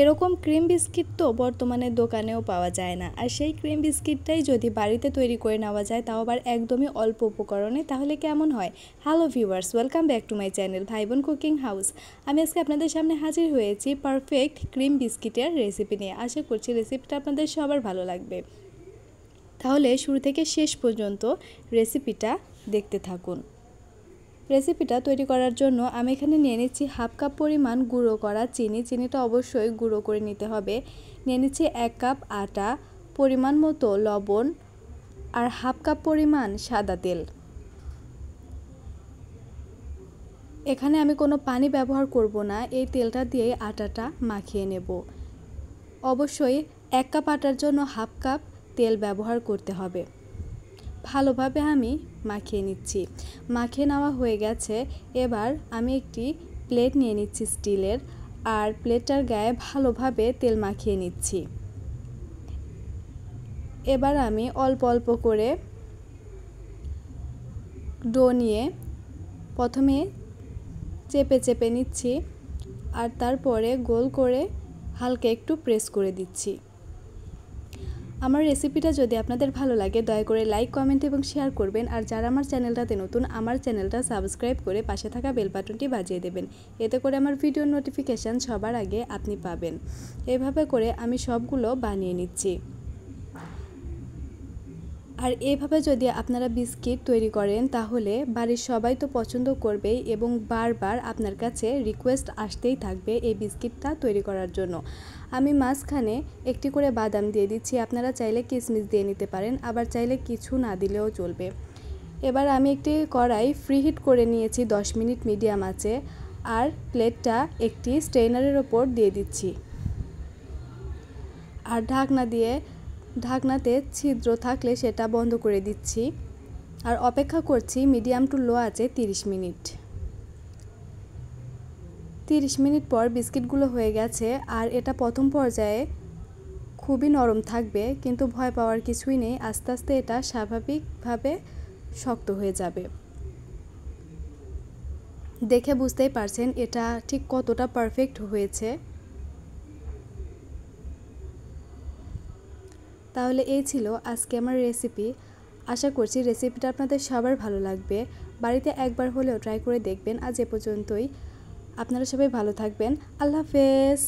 এরকম cream biscuit তো বর্তমানে দোকানেও পাওয়া যায় না, আর সেই ক্রিম বিস্কিটটাই যদি বাড়িতে তৈরি করে নেওয়া যায়, তাও আবার একদমই অল্প উপকরণে, তাহলে কেমন হয়। Hello viewers, welcome back to my channel ভাই বোন কুকিং হাউস। আমি আজকে আপনাদের সামনে হাজির হয়েছি পারফেক্ট ক্রিম বিস্কিটের রেসিপি নিয়ে। আশা করছি রেসিপিটা আপনাদের সবার ভালো লাগবে। তাহলে শুরু থেকে শেষ পর্যন্ত রেসিপিটা দেখতে থাকুন। রেসিপিটা তৈরি করার জন্য আমি এখানে নিয়ে নিচ্ছি হাফ কাপ পরিমাণ গুঁড়ো করা চিনি। চিনিটা অবশ্যই গুঁড়ো করে নিতে হবে। নিয়ে নিচ্ছি 1 কাপ আটা, পরিমাণ মতো লবণ আর হাফ কাপ পরিমাণ সাদা তেল। এখানে আমি কোনো পানি ব্যবহার করব না, এই তেলটা দিয়েই আটাটা মাখিয়ে নেব। অবশ্যই 1 কাপ আটার জন্য হাফ কাপ তেল ব্যবহার করতে হবে। ভালোভাবে আমি মাখিয়ে নিচ্ছি। মাখিয়ে নেওয়া হয়ে গেছে। এবার আমি একটি প্লেট নিয়ে নিচ্ছি স্টিলের, আর প্লেটটার গায়ে ভালোভাবে তেল মাখিয়ে নিচ্ছি। এবার আমি অল্প অল্প করে ডো নিয়ে প্রথমে চেপে চেপে নিচ্ছি, আর তারপরে গোল করে হালকা একটু প্রেস করে দিচ্ছি। আমার রেসিপিটা যদি আপনাদের ভালো লাগে, দয়া করে লাইক, কমেন্ট এবং শেয়ার করবেন। আর যারা আমার চ্যানেলটাতে নতুন, আমার চ্যানেলটা সাবস্ক্রাইব করে পাশে থাকা বেল বাটনটি বাজিয়ে দেবেন। এতে করে আমার ভিডিওর নোটিফিকেশান সবার আগে আপনি পাবেন। এভাবে করে আমি সবগুলো বানিয়ে নিচ্ছি। আর এইভাবে যদি আপনারা বিস্কিট তৈরি করেন, তাহলে বাড়ির সবাই তো পছন্দ করবেই, এবং বারবার আপনার কাছে রিকোয়েস্ট আসতেই থাকবে এই বিস্কিটটা তৈরি করার জন্য। আমি মাঝখানে একটি করে বাদাম দিয়ে দিচ্ছি। আপনারা চাইলে কিশমিশ দিয়ে নিতে পারেন, আবার চাইলে কিছু না দিলেও চলবে। এবার আমি একটি কড়াই ফ্রিহিট করে নিয়েছি 10 মিনিট মিডিয়াম আঁচে, আর প্লেটটা একটি স্ট্রেনারের ওপর দিয়ে দিচ্ছি। আর ঢাকনাতে ছিদ্র থাকলে সেটা বন্ধ করে দিচ্ছি, আর অপেক্ষা করছি মিডিয়াম টু লো আঁচে 30 মিনিট। 30 মিনিট পর বিস্কিটগুলো হয়ে গেছে, আর এটা প্রথম পর্যায়ে খুবই নরম থাকবে, কিন্তু ভয় পাওয়ার কিছুই নেই। আস্তে আস্তে এটা স্বাভাবিকভাবে শক্ত হয়ে যাবে। দেখে বুঝতেই পারছেন এটা ঠিক কতটা পারফেক্ট হয়েছে। তাহলে এই ছিল আজকে আমার রেসিপি। আশা করছি রেসিপিটা আপনাদের সবার ভালো লাগবে। বাড়িতে একবার হলেও ট্রাই করে দেখবেন। আজ এ পর্যন্তই। আপনারা সবাই ভালো থাকবেন। আল্লাহ হাফেজ।